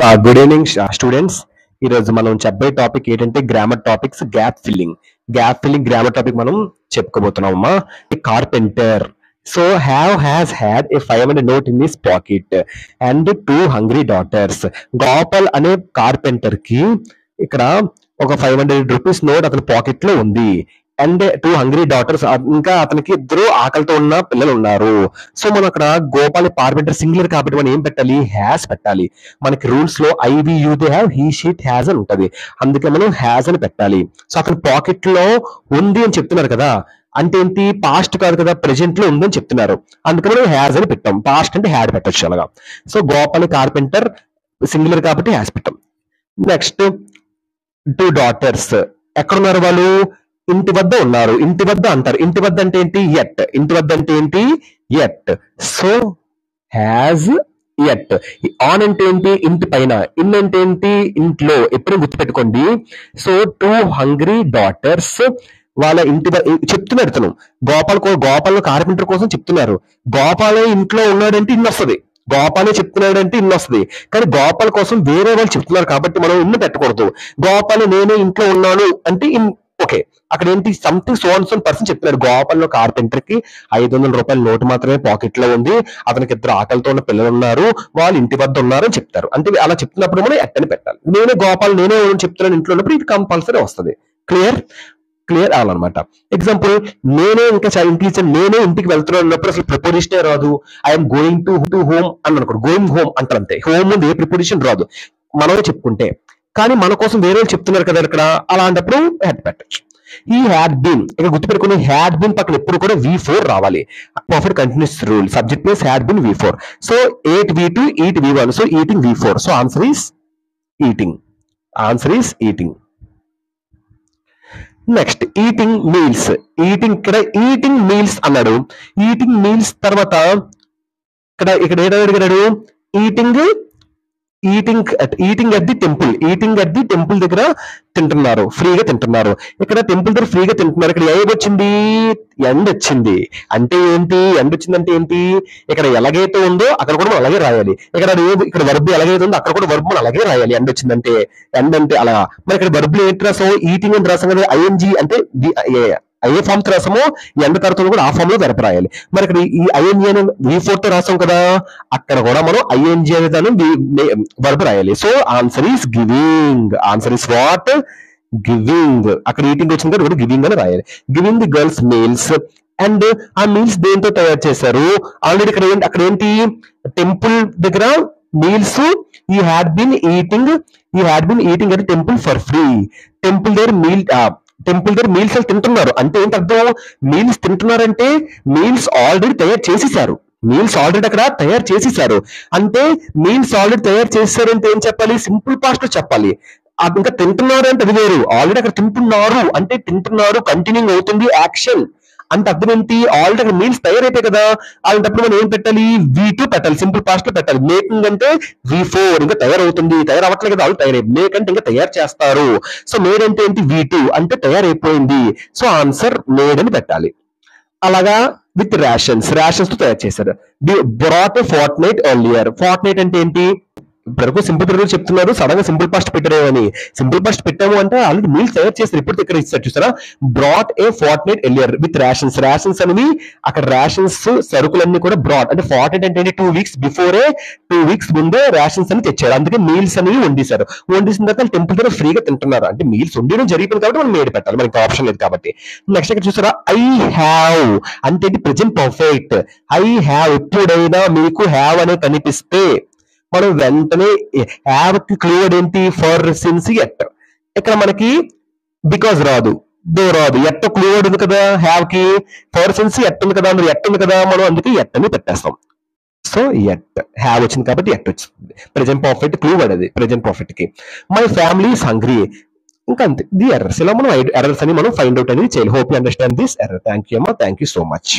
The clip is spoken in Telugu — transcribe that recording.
Good evening students. ఈ రోజు మనం చెప్పే టాపిక్ ఏంటంటే grammar topics. Gap filling grammar topic మనం చెప్పుకోబోతున్నామమ్మా. Carpenter so has had a 500 note in his pocket and two hungry daughters. Gopal అనే కార్పెంటర్ కి ఇక్కడ ఒక 500 రూపీస్ నోట్ అతని పాకెట్ లో ఉంది. అండ్ టూ హంగ్రీ డాటర్స్, ఇంకా అతనికి ఇద్దరు ఆకలితో ఉన్న పిల్లలు ఉన్నారు. సో మనం అక్కడ గోపాల్ కార్పెంటర్ సింగులర్ కాబట్టి మనం ఏం పెట్టాలి? హ్యాస్ పెట్టాలి. మనకి రూల్స్ లో IV you they have, he she it has అని ఉంటది, అందుకే మనం హ్యాస్ అని పెట్టాలి. సో అతని పాకెట్ లో ఉంది అని చెప్తున్నారు కదా, అంటే ఏంటి? పాస్ట్ కాదు కదా, ప్రెజెంట్ లో ఉందని చెప్తున్నారు, అందుకని మనం హ్యాస్ అని పెట్టాం. పాస్ట్ అంటే హ్యాడ్ పెట్టచ్చు అలాగా. సో గోపాల్ కార్పెంటర్ సింగులర్ కాబట్టి హ్యాస్ పెట్టాం. నెక్స్ట్ టూ డాటర్స్, ఎక్కడున్నారు వాళ్ళు? ఇంటి వద్ద ఉన్నారు. ఇంటి వద్ద అంటారు. ఇంటి వద్ద అంటే ఏంటి? ఎట్. ఇంటి వద్ద అంటే ఏంటి? At. So has at. On అంటే ఏంటి? ఇంటి పైన. ఇన్ అంటే ఏంటి? ఇంట్లో. ఎప్పుడు గుర్తుపెట్టుకోండి. సో టూ హంగ్రీ డాటర్స్ వాళ్ళ ఇంటి చెప్తున్నారు. ఇతను గోపాల్ కార్పెంటర్ కోసం చెప్తున్నారు. గోపాలే ఇంట్లో ఉన్నాడంటే ఇన్ని వస్తుంది, గోపాలే చెప్తున్నాడంటే ఇన్ని వస్తుంది. కానీ గోపాల్ కోసం వేరే వాళ్ళు చెప్తున్నారు కాబట్టి మనం ఇన్ని పెట్టకూడదు. గోపాల్ నేనే ఇంట్లో ఉన్నాను అంటే ఇన్. ఓకే, అక్కడ ఏంటి? Something so and so person చెప్తున్నారు. గోపాల్లో కార్పెంటర్ కి 500 రూపాయల నోటు మాత్రమే పాకెట్ లో ఉంది, అతనికి ఇద్దరు ఆకలితో ఉన్న పిల్లలు ఉన్నారు, వాళ్ళు ఇంటి వద్ద ఉన్నారు అని చెప్తారు. అంటే అలా చెప్తున్నప్పుడు మనం ఎట్టని పెట్టాలి. నేనే చెప్తున్నాను ఇంట్లో ఉన్నప్పుడు ఇది కంపల్సరీ వస్తుంది. క్లియర్ అవ్వాలన్నమాట. ఎగ్జాంపుల్, నేనే నేనే ఇంటికి వెళ్తున్నాను అన్నప్పుడు అసలు ప్రిపోజిషనే రాదు. ఐఎమ్ గోయింగ్ టు హోమ్ అని అనుకోండి, గోయింగ్ హోమ్ అంటారు అంతే. హోమ్ ముందు ఏ ప్రిపోజిషన్ రాదు మనమే చెప్పుకుంటే. కానీ మన కోసం వేరే వాళ్ళు చెప్తున్నారు కదా ఇక్కడ, అలాంటప్పుడు హెడ్ పెట్టచ్చు. ఈ హ్యాడ్ బీన్ ఇక్కడ గుర్తుపెట్టుకుని, హ్యాడ్ బీన్ పక్కన ఎప్పుడు కూడా V4 రావాలి. Perfect continuous rule. Subject plus had been V4. So eight V2 eat V1. So eating V4. So answer is eating. Next eating meals. ఇక్కడ ఈటింగ్ మీల్స్ అన్నాడు. ఈటింగ్ మీల్స్ తర్వాత ఇక్కడ ఏదో అడిగాడు? Eating at the temple. Temple దగ్గర తింటున్నారు, ఫ్రీగా తింటున్నారు. ఇక్కడ టెంపుల్ దగ్గర ఫ్రీగా తింటున్నారు. ఇక్కడ ఏమొచ్చింది? ఎండ్ వచ్చింది. అంటే ఏంటి? ఎండ్ వచ్చిందంటే ఏంటి? ఇక్కడ ఎలాగైతే ఉందో అక్కడ కూడా మనం అలాగే రాయాలి. ఇక్కడ వర్బ్ ఎలాగైతే ఉందో అక్కడ కూడా వర్బ్ మనం అలాగే రాయాలి. ఎండ్ వచ్చిందంటే. ఎండ్ అంటే అలా. మరి ఇక్కడ వర్బ్ ఏంటి రాసాం? ఈటింగ్ అని రాసాం కదా. ఐఎన్జి అంటే ఏ ఫామ్ తో రాసామో ఎండ్ తర్వాత కూడా ఆ ఫామ్ లో వెరప రాయాలి. మరి ఇక్కడ ఈ ఐఎన్జి అని V4 తో రాసాం కదా, అక్కడ కూడా మనం ఐఎన్జి అనే దాన్ని వెరప రాయాలి. So answer is giving. Answer is what? Giving. అక్కడ ఈటింగ్ వచ్చింది కదా, గివింగ్ అని రాయాలి. Giving the girls meals. And ఆ మీల్స్ దేంతో తయారు చేశారు? ఆల్రెడీ అక్కడ ఏంటి? టెంపుల్ దగ్గర meals. He had been eating at temple for free. Temple దగ్గర మీల్స్ తింటున్నారు అంటే ఏంటి అర్థం? మీల్స్ తింటున్నారంటే మీల్స్ ఆల్రెడీ తయారు చేసేసారు. అక్కడ తయారు చేసేసారు అంటే మీల్స్ ఆల్రెడీ తయారు చేసేసారు అంటే ఏం చెప్పాలి? సింపుల్ పాస్ట్ లో చెప్పాలి. అది ఇంకా తింటున్నారు అంటే అది వేరు. ఆల్రెడీ అక్కడ తింటున్నారు అంటే తింటున్నారు కంటిన్యూయింగ్ అవుతుంది యాక్షన్ అంటే అర్థం ఏంటి? ఆల్రెడీ అక్కడ మీల్స్ తయారైపోయి కదా, అలాంటప్పుడు మనం ఏం పెట్టాలి? V2 పెట్టాలి. సింపుల్ పాస్ట్ లో పెట్టాలి. మేకింగ్ అంటే V4. ఇంకా తయారవుతుంది, తయారవట్లేదు కదా, ఆల్రెడీ తయారైపోయింది. మేక్ అంటే ఇంకా తయారు చేస్తారు. సో మేడ్ అంటే ఏంటి? V2 అంటే తయారైపోయింది. సో ఆన్సర్ మేడ్ అని పెట్టాలి. అలాగా విత్ రేషన్స్ తో తయారు చేశారు. బ్రాట్ ఏ fort night earlier. Fort night అంటే ఏంటి? ఇప్పటివరకు సింపుల్ పీరియడ్ చెప్తున్నారు, సడన్ గా సింపుల్ పాస్ట్ పెట్టారు అని. సింపుల్ పాస్ట్ పెట్టాము అంటే ఆల్రెడీ మీల్స్ తయారు చేస్తారు. ఇప్పుడు ఇక్కడ ఇస్తారు చూసారా, brought A fort night earlier with rations అనేవి అక్కడ రేషన్స్ సరుకులన్నీ కూడా బ్రాట్ అంటే ఫోర్ట్ నైట్ అంటే 2 weeks బిఫోరే, 2 weeks ముందే రేషన్స్ అని తెచ్చారు. అందుకే మీల్స్ అనేవి వండిసిన తర్వాత టెంపుల్ దగ్గర ఫ్రీగా తింటున్నారు అంటే మీల్స్ వండడం జరిగిపోయింది కాబట్టి మనం మేడ్ పెట్టాలి, మనకి ఆప్షన్ లేదు కాబట్టి. నెక్స్ట్ ఇక్కడ చూసారా, ఐ హ్యావ్ అంటే ప్రెజెంట్ పర్ఫెక్ట్. ఐ హ్యావ్ ఎప్పుడైనా మీకు హ్యావ్ అనే కనిపిస్తే మనం వెంటనే హ్యావ్ కి క్లూవర్డ్ ఏంటి? For, since, at. ఇక్కడ మనకి బికాజ్ రాదు, దో రాదు. ఎట్ క్లూవర్డ్ ఉంది కదా హ్యావ్ కి, ఫర్, సిన్స్, ఎట్ ఉంది కదా, మరి ఎట్ ఉంది కదా, మనం అందుకే ఎట్ అని పెట్టేస్తాం. సో ఎట్ హ్యావ్ వచ్చింది కాబట్టి ఎట్ వచ్చింది. ప్రెజెంట్ పర్ఫెక్ట్ క్లూవర్డ్ అది ప్రెజెంట్ పర్ఫెక్ట్ కి. My family is hungry. ఇంకా అంతే. ది ఎర్రర్స్ ఇలా మనం ఎర్రర్స్ అని మనం ఫైండ్ అవుట్ అనేది చేయాలి. Hope you understand this error. Thank you అమ్మా, థ్యాంక్ యూ సో మచ్.